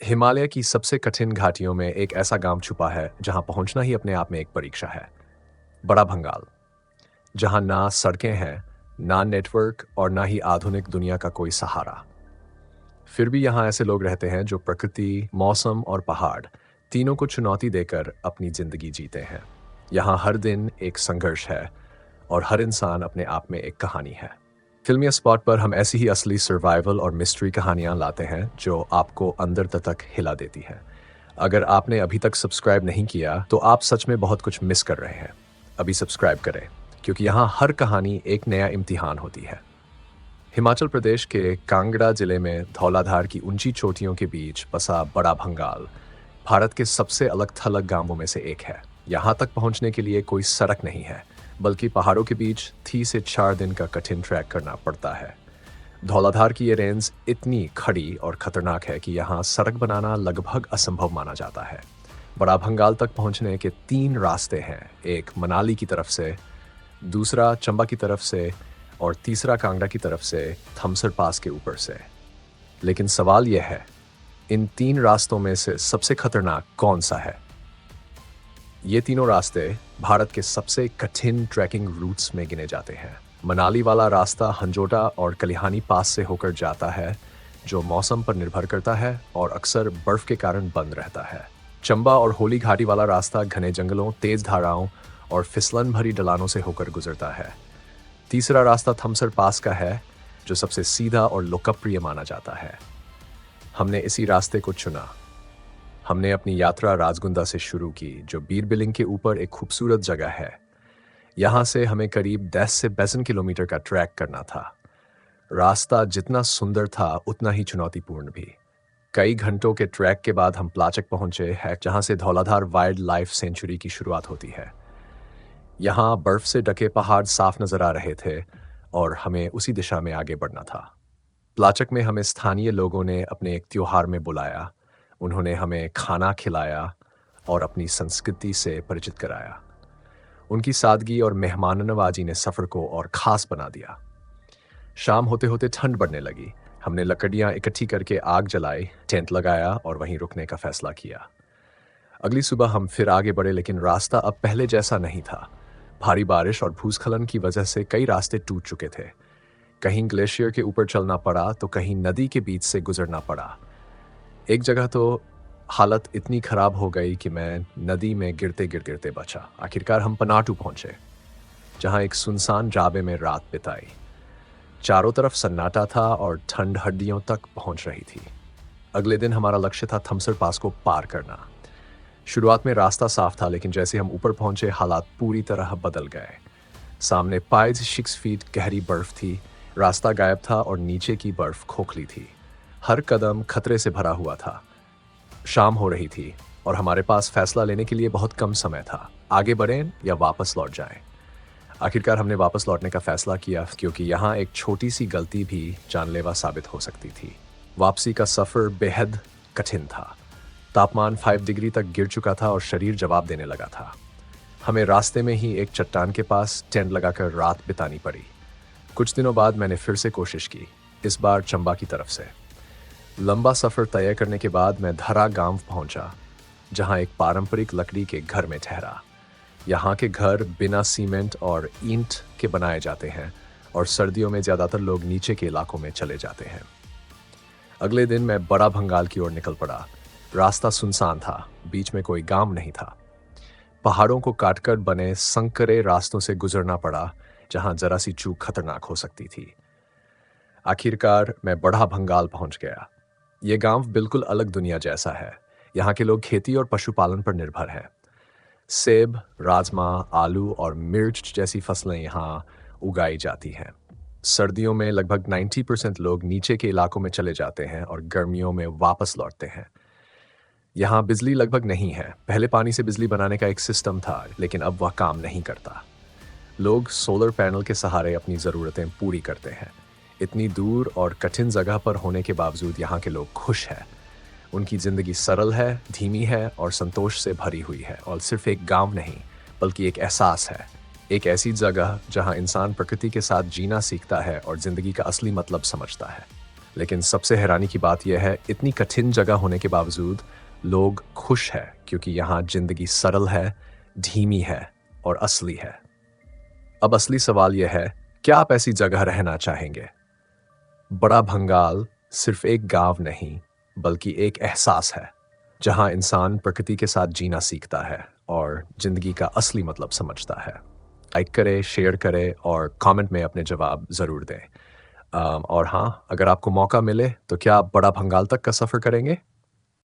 हिमालय की सबसे कठिन घाटियों में एक ऐसा गांव छुपा है जहां पहुंचना ही अपने आप में एक परीक्षा है। बड़ा भंगाल, जहां ना सड़कें हैं, ना नेटवर्क और ना ही आधुनिक दुनिया का कोई सहारा। फिर भी यहां ऐसे लोग रहते हैं जो प्रकृति, मौसम और पहाड़ तीनों को चुनौती देकर अपनी जिंदगी जीते हैं। यहाँ हर दिन एक संघर्ष है और हर इंसान अपने आप में एक कहानी है। फिल्मी स्पॉट पर हम ऐसी ही असली सर्वाइवल और मिस्ट्री कहानियां लाते हैं जो आपको अंदर तक हिला देती हैं। अगर आपने अभी तक सब्सक्राइब नहीं किया तो आप सच में बहुत कुछ मिस कर रहे हैं। अभी सब्सक्राइब करें, क्योंकि यहाँ हर कहानी एक नया इम्तिहान होती है। हिमाचल प्रदेश के कांगड़ा जिले में धौलाधार की ऊंची चोटियों के बीच बसा बड़ा भंगाल भारत के सबसे अलग थलग गांवों में से एक है। यहाँ तक पहुंचने के लिए कोई सड़क नहीं है, बल्कि पहाड़ों के बीच 3 से 4 दिन का कठिन ट्रैक करना पड़ता है। धौलाधार की ये रेंज इतनी खड़ी और खतरनाक है कि यहाँ सड़क बनाना लगभग असंभव माना जाता है। बड़ा भंगाल तक पहुंचने के 3 रास्ते हैं, एक मनाली की तरफ से, दूसरा चंबा की तरफ से और तीसरा कांगड़ा की तरफ से थमसर पास के ऊपर से। लेकिन सवाल यह है, इन 3 रास्तों में से सबसे खतरनाक कौन सा है? ये तीनों रास्ते भारत के सबसे कठिन ट्रैकिंग रूट्स में गिने जाते हैं। मनाली वाला रास्ता हंजोटा और कलिहानी पास से होकर जाता है, जो मौसम पर निर्भर करता है और अक्सर बर्फ के कारण बंद रहता है। चंबा और होली घाटी वाला रास्ता घने जंगलों, तेज धाराओं और फिसलन भरी ढलानों से होकर गुजरता है। तीसरा रास्ता थमसर पास का है, जो सबसे सीधा और लोकप्रिय माना जाता है। हमने इसी रास्ते को चुना। हमने अपनी यात्रा राजगुंदा से शुरू की, जो बीरबिलिंग के ऊपर एक खूबसूरत जगह है। यहाँ से हमें करीब 10 से 22 किलोमीटर का ट्रैक करना था। रास्ता जितना सुंदर था उतना ही चुनौतीपूर्ण भी। कई घंटों के ट्रैक के बाद हम प्लाचक पहुंचे हैं, जहाँ से धौलाधार वाइल्ड लाइफ सेंचुरी की शुरुआत होती है। यहाँ बर्फ से ढके पहाड़ साफ नजर आ रहे थे और हमें उसी दिशा में आगे बढ़ना था। प्लाचक में हमें स्थानीय लोगों ने अपने एक त्योहार में बुलाया। उन्होंने हमें खाना खिलाया और अपनी संस्कृति से परिचित कराया। उनकी सादगी और मेहमाननवाजी ने सफ़र को और ख़ास बना दिया। शाम होते होते ठंड बढ़ने लगी। हमने लकड़ियाँ इकट्ठी करके आग जलाई, टेंट लगाया और वहीं रुकने का फैसला किया। अगली सुबह हम फिर आगे बढ़े, लेकिन रास्ता अब पहले जैसा नहीं था। भारी बारिश और भूस्खलन की वजह से कई रास्ते टूट चुके थे। कहीं ग्लेशियर के ऊपर चलना पड़ा तो कहीं नदी के बीच से गुजरना पड़ा। एक जगह तो हालत इतनी खराब हो गई कि मैं नदी में गिरते गिरते बचा। आखिरकार हम पनाटू पहुंचे, जहां एक सुनसान जाबे में रात बिताई। चारों तरफ सन्नाटा था और ठंड हड्डियों तक पहुंच रही थी। अगले दिन हमारा लक्ष्य था थमसर पास को पार करना। शुरुआत में रास्ता साफ था, लेकिन जैसे हम ऊपर पहुंचे हालात पूरी तरह बदल गए। सामने 5-6 फीट गहरी बर्फ थी, रास्ता गायब था और नीचे की बर्फ खोखली थी। हर कदम खतरे से भरा हुआ था। शाम हो रही थी और हमारे पास फैसला लेने के लिए बहुत कम समय था, आगे बढ़ें या वापस लौट जाएं। आखिरकार हमने वापस लौटने का फैसला किया, क्योंकि यहाँ एक छोटी सी गलती भी जानलेवा साबित हो सकती थी। वापसी का सफ़र बेहद कठिन था। तापमान 5 डिग्री तक गिर चुका था और शरीर जवाब देने लगा था। हमें रास्ते में ही एक चट्टान के पास टेंट लगाकर रात बितानी पड़ी। कुछ दिनों बाद मैंने फिर से कोशिश की, इस बार चंबा की तरफ से। लंबा सफ़र तय करने के बाद मैं धरा गांव पहुंचा, जहां एक पारंपरिक लकड़ी के घर में ठहरा। यहाँ के घर बिना सीमेंट और ईंट के बनाए जाते हैं और सर्दियों में ज़्यादातर लोग नीचे के इलाकों में चले जाते हैं। अगले दिन मैं बड़ा भंगाल की ओर निकल पड़ा। रास्ता सुनसान था, बीच में कोई गांव नहीं था। पहाड़ों को काटकर बने संकरे रास्तों से गुजरना पड़ा, जहां जरा सी चूक खतरनाक हो सकती थी। आखिरकार मैं बड़ा भंगाल पहुंच गया। ये गांव बिल्कुल अलग दुनिया जैसा है। यहाँ के लोग खेती और पशुपालन पर निर्भर है। सेब, राजमा, आलू और मिर्च जैसी फसलें यहाँ उगाई जाती हैं। सर्दियों में लगभग 90% लोग नीचे के इलाकों में चले जाते हैं और गर्मियों में वापस लौटते हैं। यहाँ बिजली लगभग नहीं है। पहले पानी से बिजली बनाने का एक सिस्टम था, लेकिन अब वह काम नहीं करता। लोग सोलर पैनल के सहारे अपनी ज़रूरतें पूरी करते हैं। इतनी दूर और कठिन जगह पर होने के बावजूद यहाँ के लोग खुश हैं। उनकी ज़िंदगी सरल है, धीमी है और संतोष से भरी हुई है। और सिर्फ एक गांव नहीं, बल्कि एक एहसास है, एक ऐसी जगह जहां इंसान प्रकृति के साथ जीना सीखता है और ज़िंदगी का असली मतलब समझता है। लेकिन सबसे हैरानी की बात यह है, इतनी कठिन जगह होने के बावजूद लोग खुश हैं क्योंकि यहाँ ज़िंदगी सरल है, धीमी है और असली है। अब असली सवाल यह है, क्या आप ऐसी जगह रहना चाहेंगे? बड़ा भंगाल सिर्फ एक गाँव नहीं, बल्कि एक एहसास है, जहाँ इंसान प्रकृति के साथ जीना सीखता है और ज़िंदगी का असली मतलब समझता है। लाइक करें, शेयर करें और कमेंट में अपने जवाब ज़रूर दें। और हाँ, अगर आपको मौका मिले, तो क्या आप बड़ा भंगाल तक का सफ़र करेंगे?